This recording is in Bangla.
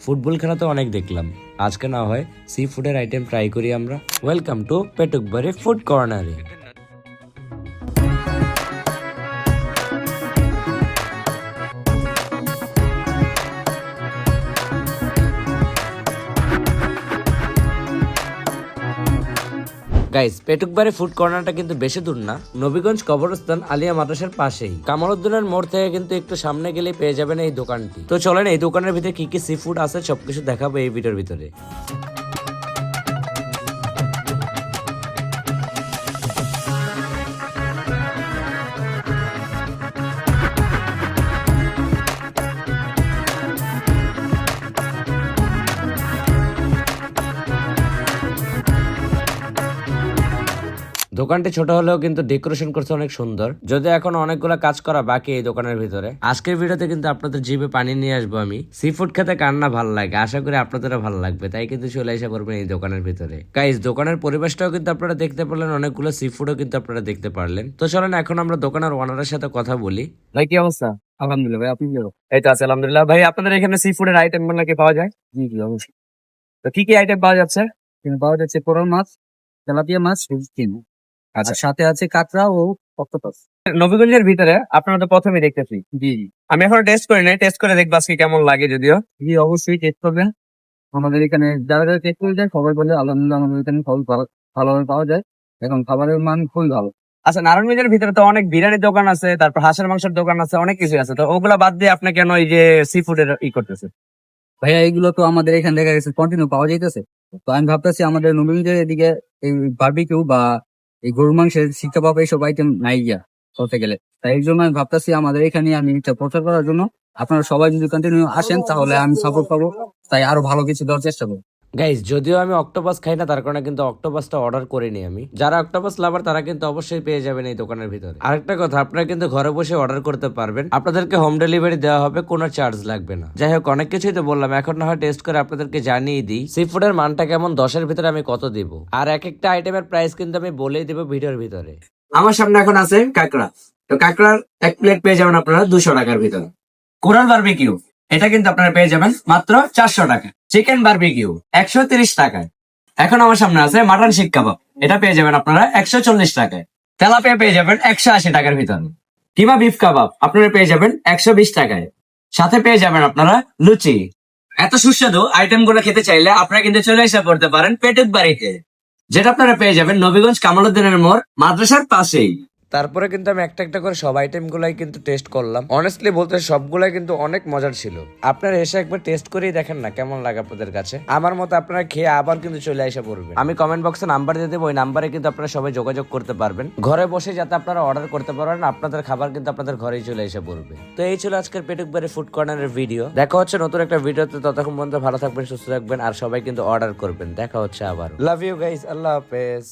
ফুটবল খেলা তো অনেক দেখলাম, আজকে না হয় সি ফুডের আইটেম ট্রাই করি আমরা। ওয়েলকাম টু পেটুকবাড়ি ফুড কর্নারে। গাইস, পেটুকবাড়ি ফুড কর্নারটা কিন্তু বেশি দূর না, নবীগঞ্জ কবরস্থান আলিয়া মাদ্রাসার পাশেই কামালউদ্দিনের মোড় থেকে কিন্তু একটু সামনে গেলেই পেয়ে যাবেন এই দোকানটি। তো চলেন এই দোকানের ভিতরে কি কি সি ফুড আছে সবকিছু দেখাবো এই ভিডিওর ভিতরে। দোকানটি ছোট হলেও কিন্তু ডেকোরেশন করছে অনেক সুন্দর, যদি এখন অনেকগুলো কাজ করা বাকি এই দোকানের ভিতরে। আজকের ভিডিওতে কিন্তু আপনাদের জিভে পানি নিয়ে আসবো আমি। সি ফুড খেতে কার না ভালো লাগে, আশা করি আপনাদেরও ভালো লাগবে, তাই কিন্তু চলে আসা করবেন এই দোকানের ভিতরে। গাইস, দোকানের পরিবেশটাও কিন্তু আপনারা দেখতে পারলেন, অনেকগুলো সি ফুডও কিন্তু আপনারা দেখতে পারলেন। তো চলেন এখন আমরা দোকানের ওনারের সাথে কথা বলি। ভাই কি অবস্থা? আলহামদুলিল্লাহ ভাই, আপনি কি করো? এই তো আছে আলহামদুলিল্লাহ। ভাই আপনাদের এখানে সি ফুডের আইটেম নাকি পাওয়া যায়? জি জি অবশ্যই। তো কি কি আইটেম পাওয়া যাচ্ছে? এখানে পাওয়া যাচ্ছে কোরাল মাছ, তেলাপিয়া মাছ, চিন, আচ্ছা, আর সাথে আছে কাঁকড়া ও অক্টোপাস। নবীগঞ্জের ভিতরে আপনারা তো প্রথমেই দেখতেছি। জি জি আমি এখন টেস্ট করি নাই, টেস্ট করে দেখবো আজকে কেমন লাগে। যদিও জি অবশ্যই টেস্ট করবেন। আমাদের এখানে যারা যারা টেস্ট করে যায় সবাই বলে আলহামদুলিল্লাহ আমাদের এখানে খুবই ভালোভাবে পাওয়া যায় এবং খাবারের মান খুবই ভালো। আচ্ছা, নারায়ণগঞ্জের ভিতরে তো অনেক বিরিয়ানির দোকান আছে, তারপর হাঁসের মাংসের দোকান আছে, অনেক কিছু আছে। তো ওগুলা বাদ দিয়ে আপনি কেন এই যে সি ফুডের করতেছে? ভাইয়া এগুলো তো আমাদের এখানে দেখা গেছে কন্টিনিউ পাওয়া যাইতেছে, তো আমি ভাবতেছি আমাদের নবীনগঞ্জের এদিকে এই বারবিকিউ বা এই গরু মাংসের শিক্ষা পাবো এইসব আইটেম নাই গিয়া বলতে গেলে। তাই এই জন্য আমি ভাবতেছি আমাদের এখানে আমি এটা প্রচার করার জন্য আপনারা সবাই যদি কন্টিনিউ আসেন তাহলে আমি সাপোর্ট পাবো, তাই আরো ভালো কিছু দেওয়ার চেষ্টা করবো। গাইস, যদিও আমি অক্টোপাস খাই না, তার কারণে কিন্তু অক্টোপাসটা অর্ডার করিনি আমি। যারা অক্টোপাস লাভার তারা কিন্তু অবশ্যই পেয়ে যাবেন এই দোকানের ভিতরে। আরেকটা কথা, আপনারা কিন্তু ঘরে বসে অর্ডার করতে পারবেন, আপনাদেরকে হোম ডেলিভারি দেওয়া হবে, কোনো চার্জ লাগবে না। যাই হোক, অনেক কিছুই তো বললাম, এখন না হয় টেস্ট করে আপনাদেরকে জানিয়ে দিই সি ফুডের মানটা কেমন, 10-এর ভিতরে আমি কত দিব, আর এক একটা আইটেমের প্রাইস কিন্তু আমি বলেই দিব ভিডিওর ভিতরে। আমার সামনে এখন আছে কাঁকড়া। তো কাঁকড়ার এক প্লেট পেয়ে যাবেন আপনারা 200 টাকার ভিতরে। কোরাল বারবিকিউ এটা কিন্তু আপনারা পেয়ে যাবেন মাত্র 400 টাকা। চিকেন বারবিকিউ 130 টাকায়। এখন আমার সামনে আছে মাটন শিক কাবাব, এটা পেয়ে যাবেন আপনারা 140 টাকায়। তেলাপিয়া পেয়ে যাবেন 180 টাকার ভিতরে। কিমা বিফ কাবাব আপনারা পেয়ে যাবেন 120 টাকায়। সাথে পেয়ে যাবেন আপনারা লুচি। এত সুস্বাদু আইটেম গুলো খেতে চাইলে আপনারা কিন্তু চলে এসে করতে পারেন পেটুক বাড়িতে, যেটা আপনারা পেয়ে যাবেন নবীগঞ্জ কামালউদ্দিনের মোড় মাদ্রাসার পাশেই। তারপরে কিন্তু আমি একটা একটা করে সব আইটেম গুলাই কিন্তু টেস্ট করলাম। অনেস্টলি বলতে সবগুলাই কিন্তু অনেক মজার ছিল। আপনারা এসে একবার টেস্ট করেই দেখেন না কেমন লাগে আপনাদের কাছে। আমার মতো আপনারা খেয়ে আবার কিন্তু চলে এসে পড়বেন। আমি কমেন্ট বক্সে নাম্বার দিয়ে দেবো, ওই নাম্বারে কিন্তু আপনারা সবাই যোগাযোগ করতে পারবেন, ঘরে বসে যাতে আপনারা অর্ডার করতে পারেন, আপনাদের খাবার কিন্তু আপনাদের ঘরেই চলে এসে পড়বে। তো এই ছিল আজকের পেটুকবাড়ি ফুড কর্নারের ভিডিও। দেখা হচ্ছে নতুন একটা ভিডিওতে, ততক্ষণ পর্যন্ত ভালো থাকবেন, সুস্থ থাকবেন, আর সবাই কিন্তু অর্ডার করবেন। দেখা হচ্ছে আবার। লাভ ইউ গাইস, আল্লাহ হাফেজ।